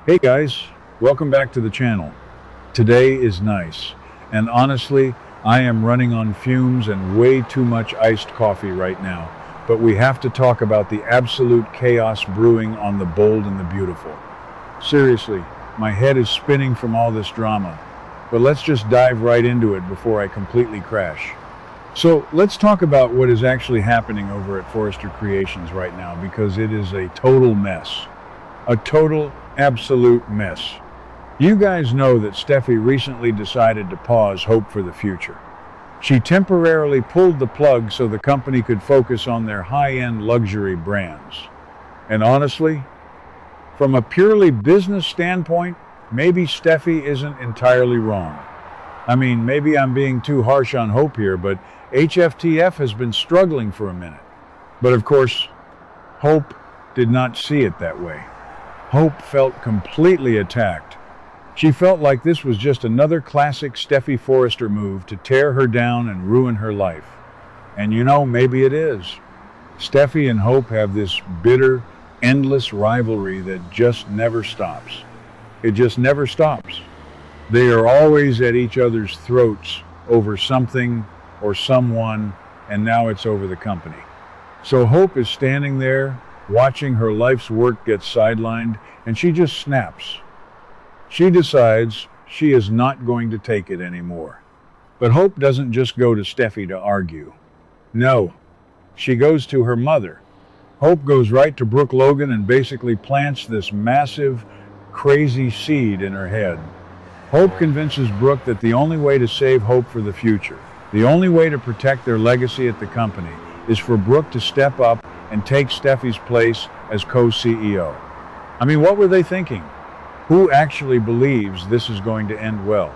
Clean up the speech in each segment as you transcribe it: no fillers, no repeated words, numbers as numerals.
Hey guys, welcome back to the channel. Today is nice, and honestly, I am running on fumes and way too much iced coffee right now, but we have to talk about the absolute chaos brewing on the Bold and the Beautiful. Seriously, my head is spinning from all this drama, but let's just dive right into it before I completely crash. So let's talk about what is actually happening over at Forrester Creations right now because it is a total mess. A total, absolute mess. You guys know that Steffi recently decided to pause Hope for the future. She temporarily pulled the plug so the company could focus on their high-end luxury brands. And honestly, from a purely business standpoint, maybe Steffi isn't entirely wrong. I mean, maybe I'm being too harsh on Hope here, but HFTF has been struggling for a minute. But of course, Hope did not see it that way. Hope felt completely attacked. She felt like this was just another classic Steffi Forrester move to tear her down and ruin her life. And you know, maybe it is. Steffi and Hope have this bitter, endless rivalry that just never stops. It just never stops. They are always at each other's throats over something or someone, and now it's over the company. So Hope is standing there, watching her life's work get sidelined, and she just snaps. She decides she is not going to take it anymore. But Hope doesn't just go to Steffi to argue. No, she goes to her mother. Hope goes right to Brooke Logan and basically plants this massive, crazy seed in her head. Hope convinces Brooke that the only way to save Hope for the future, the only way to protect their legacy at the company, is for Brooke to step up and take Steffi's place as co-CEO. I mean, what were they thinking? Who actually believes this is going to end well?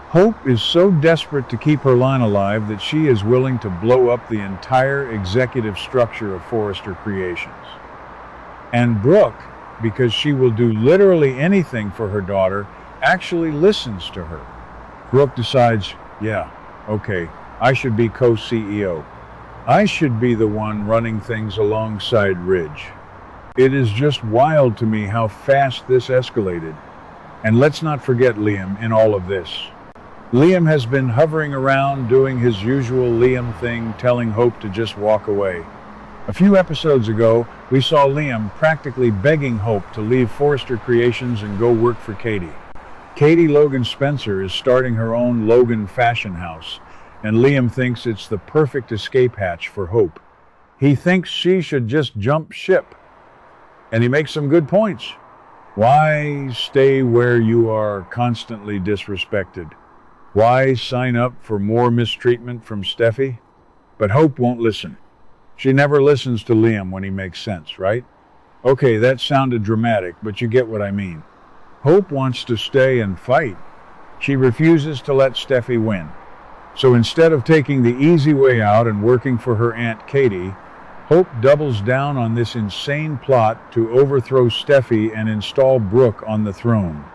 Hope is so desperate to keep her line alive that she is willing to blow up the entire executive structure of Forrester Creations. And Brooke, because she will do literally anything for her daughter, actually listens to her. Brooke decides, yeah, okay, I should be co-CEO. I should be the one running things alongside Ridge. It is just wild to me how fast this escalated. And let's not forget Liam in all of this. Liam has been hovering around doing his usual Liam thing, telling Hope to just walk away. A few episodes ago, we saw Liam practically begging Hope to leave Forrester Creations and go work for Katie. Katie Logan Spencer is starting her own Logan fashion house, and Liam thinks it's the perfect escape hatch for Hope. He thinks she should just jump ship. And he makes some good points. Why stay where you are constantly disrespected? Why sign up for more mistreatment from Steffi? But Hope won't listen. She never listens to Liam when he makes sense, right? Okay, that sounded dramatic, but you get what I mean. Hope wants to stay and fight. She refuses to let Steffi win. So instead of taking the easy way out and working for her Aunt Katie, Hope doubles down on this insane plot to overthrow Steffi and install Brooke on the throne.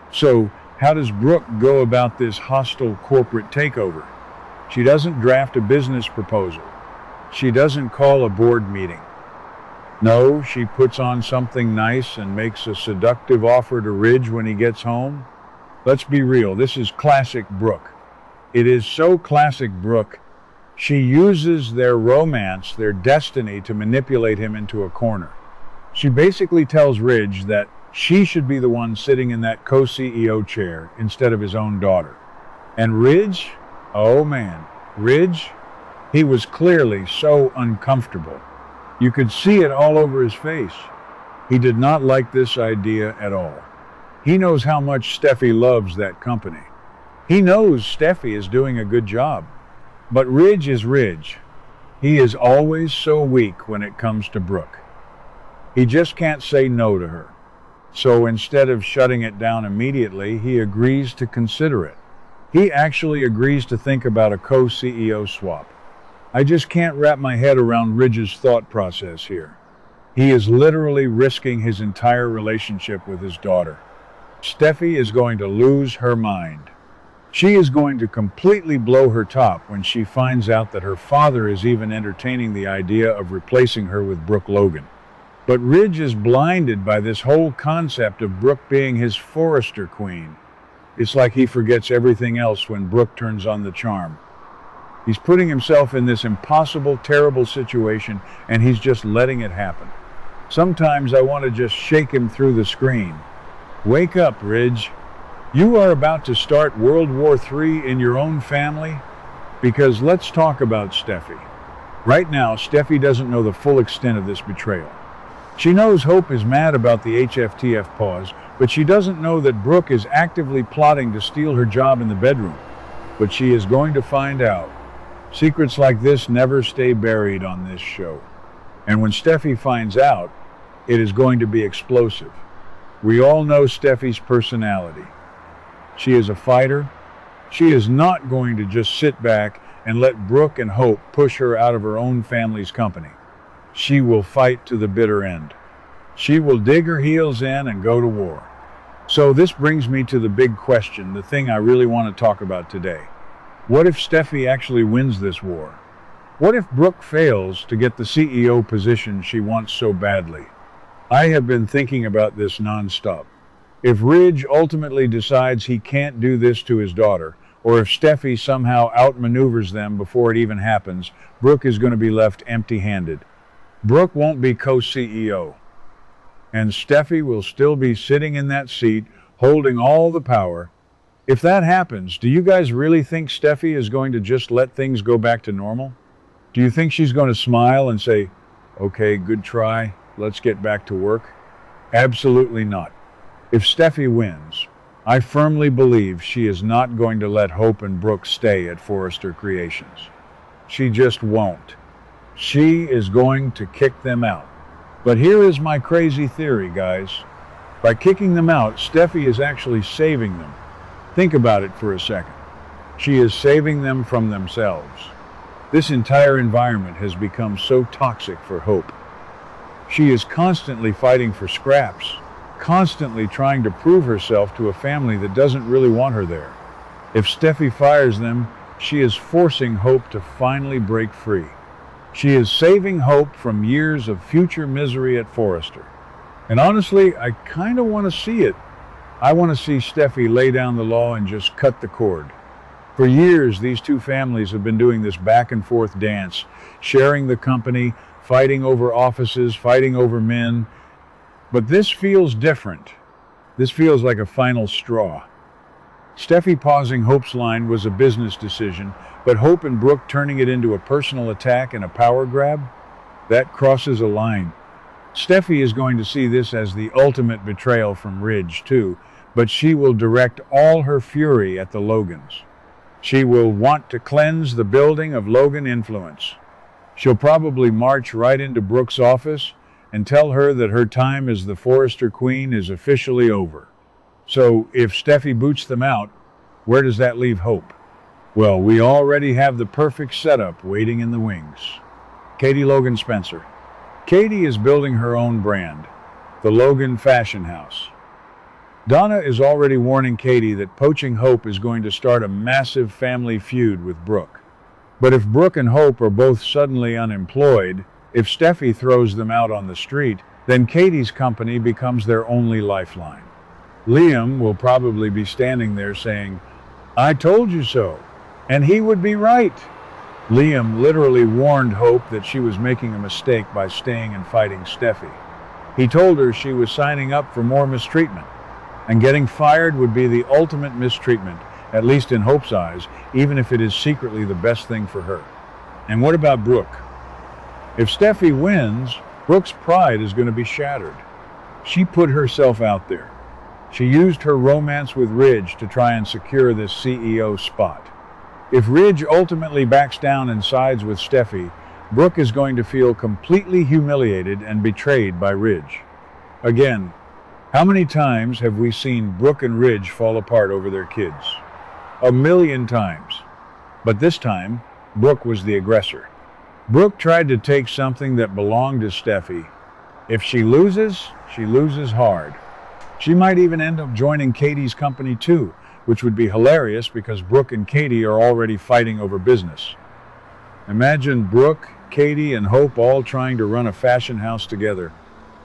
So, how does Brooke go about this hostile corporate takeover? She doesn't draft a business proposal. She doesn't call a board meeting. No, she puts on something nice and makes a seductive offer to Ridge when he gets home. Let's be real, this is classic Brooke. It is so classic Brooke. She uses their romance, their destiny, to manipulate him into a corner. She basically tells Ridge that she should be the one sitting in that co-CEO chair instead of his own daughter. And Ridge? Oh man, Ridge? He was clearly so uncomfortable. You could see it all over his face. He did not like this idea at all. He knows how much Steffi loves that company. He knows Steffi is doing a good job. But Ridge is Ridge. He is always so weak when it comes to Brooke. He just can't say no to her. So instead of shutting it down immediately, he agrees to consider it. He actually agrees to think about a co-CEO swap. I just can't wrap my head around Ridge's thought process here. He is literally risking his entire relationship with his daughter. Steffi is going to lose her mind. She is going to completely blow her top when she finds out that her father is even entertaining the idea of replacing her with Brooke Logan. But Ridge is blinded by this whole concept of Brooke being his Forrester queen. It's like he forgets everything else when Brooke turns on the charm. He's putting himself in this impossible, terrible situation, and he's just letting it happen. Sometimes I want to just shake him through the screen. Wake up, Ridge. You are about to start World War III in your own family? Because let's talk about Steffy. Right now, Steffy doesn't know the full extent of this betrayal. She knows Hope is mad about the HFTF pause, but she doesn't know that Brooke is actively plotting to steal her job in the bedroom. But she is going to find out. Secrets like this never stay buried on this show. And when Steffy finds out, it is going to be explosive. We all know Steffy's personality. She is a fighter. She is not going to just sit back and let Brooke and Hope push her out of her own family's company. She will fight to the bitter end. She will dig her heels in and go to war. So this brings me to the big question, the thing I really want to talk about today. What if Steffy actually wins this war? What if Brooke fails to get the CEO position she wants so badly? I have been thinking about this nonstop. If Ridge ultimately decides he can't do this to his daughter, or if Steffy somehow outmaneuvers them before it even happens, Brooke is going to be left empty-handed. Brooke won't be co-CEO. And Steffy will still be sitting in that seat, holding all the power. If that happens, do you guys really think Steffy is going to just let things go back to normal? Do you think she's going to smile and say, "Okay, good try, let's get back to work"? Absolutely not. If Steffy wins, I firmly believe she is not going to let Hope and Brooke stay at Forrester Creations. She just won't. She is going to kick them out. But here is my crazy theory, guys. By kicking them out, Steffy is actually saving them. Think about it for a second. She is saving them from themselves. This entire environment has become so toxic for Hope. She is constantly fighting for scraps, constantly trying to prove herself to a family that doesn't really want her there. If Steffy fires them, she is forcing Hope to finally break free. She is saving Hope from years of future misery at Forrester. And honestly, I kind of want to see it. I want to see Steffy lay down the law and just cut the cord. For years, these two families have been doing this back and forth dance, sharing the company, fighting over offices, fighting over men. But this feels different. This feels like a final straw. Steffy pausing Hope's line was a business decision, but Hope and Brooke turning it into a personal attack and a power grab? That crosses a line. Steffy is going to see this as the ultimate betrayal from Ridge, too, but she will direct all her fury at the Logans. She will want to cleanse the building of Logan influence. She'll probably march right into Brooke's office and tell her that her time as the Forrester Queen is officially over. So if Steffy boots them out, where does that leave Hope? Well, we already have the perfect setup waiting in the wings. Katie Logan Spencer. Katie is building her own brand, the Logan Fashion House. Donna is already warning Katie that poaching Hope is going to start a massive family feud with Brooke. But if Brooke and Hope are both suddenly unemployed, if Steffy throws them out on the street, then Katie's company becomes their only lifeline. Liam will probably be standing there saying, "I told you so," and he would be right. Liam literally warned Hope that she was making a mistake by staying and fighting Steffy. He told her she was signing up for more mistreatment, and getting fired would be the ultimate mistreatment, at least in Hope's eyes, even if it is secretly the best thing for her. And what about Brooke? If Steffy wins, Brooke's pride is going to be shattered. She put herself out there. She used her romance with Ridge to try and secure this CEO spot. If Ridge ultimately backs down and sides with Steffy, Brooke is going to feel completely humiliated and betrayed by Ridge. Again, how many times have we seen Brooke and Ridge fall apart over their kids? 1,000,000 times. But this time, Brooke was the aggressor. Brooke tried to take something that belonged to Steffy. If she loses hard. She might even end up joining Katie's company too, which would be hilarious because Brooke and Katie are already fighting over business. Imagine Brooke, Katie, and Hope all trying to run a fashion house together.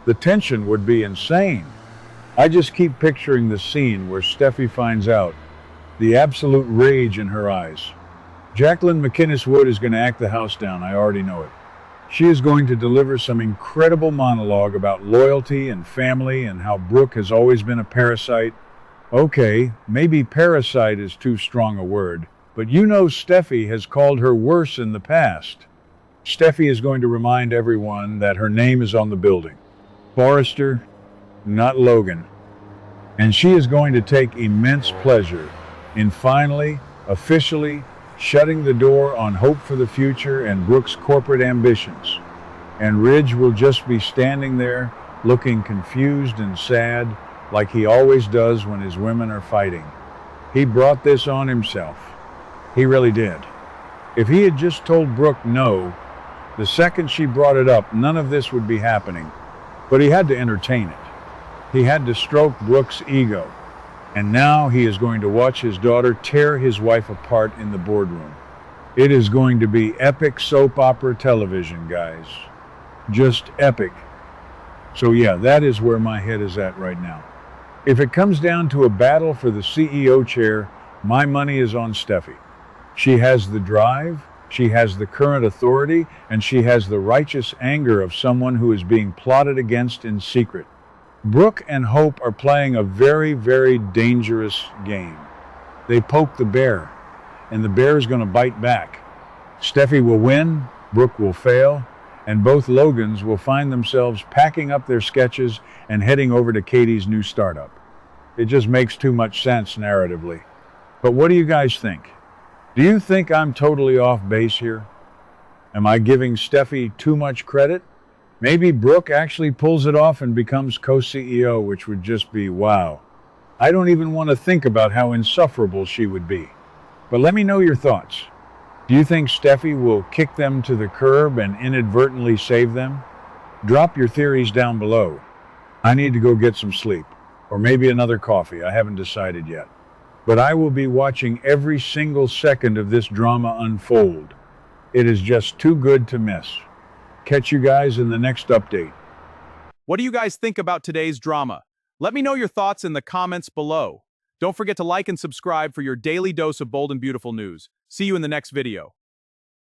The tension would be insane. I just keep picturing the scene where Steffi finds out, the absolute rage in her eyes. Jacqueline McInnes Wood is going to act the house down, I already know it. She is going to deliver some incredible monologue about loyalty and family and how Brooke has always been a parasite. Okay, maybe parasite is too strong a word, but you know Steffi has called her worse in the past. Steffi is going to remind everyone that her name is on the building. Forrester, not Logan. And she is going to take immense pleasure in finally, officially, shutting the door on hope for the future and Brooke's corporate ambitions. And Ridge will just be standing there, looking confused and sad, like he always does when his women are fighting. He brought this on himself. He really did. If he had just told Brooke no, the second she brought it up, none of this would be happening. But he had to entertain it. He had to stroke Brooke's ego. And now he is going to watch his daughter tear his wife apart in the boardroom. It is going to be epic soap opera television, guys. Just epic. So yeah, that is where my head is at right now. If it comes down to a battle for the CEO chair, my money is on Steffi. She has the drive, she has the current authority, and she has the righteous anger of someone who is being plotted against in secret. Brooke and Hope are playing a very, very dangerous game. They poke the bear, and the bear is going to bite back. Steffi will win, Brooke will fail, and both Logans will find themselves packing up their sketches and heading over to Katie's new startup. It just makes too much sense narratively. But what do you guys think? Do you think I'm totally off base here? Am I giving Steffi too much credit? Maybe Brooke actually pulls it off and becomes co-CEO, which would just be wow. I don't even want to think about how insufferable she would be. But let me know your thoughts. Do you think Steffi will kick them to the curb and inadvertently save them? Drop your theories down below. I need to go get some sleep, or maybe another coffee. I haven't decided yet. But I will be watching every single second of this drama unfold. It is just too good to miss. Catch you guys in the next update. What do you guys think about today's drama? Let me know your thoughts in the comments below. Don't forget to like and subscribe for your daily dose of bold and beautiful news. See you in the next video.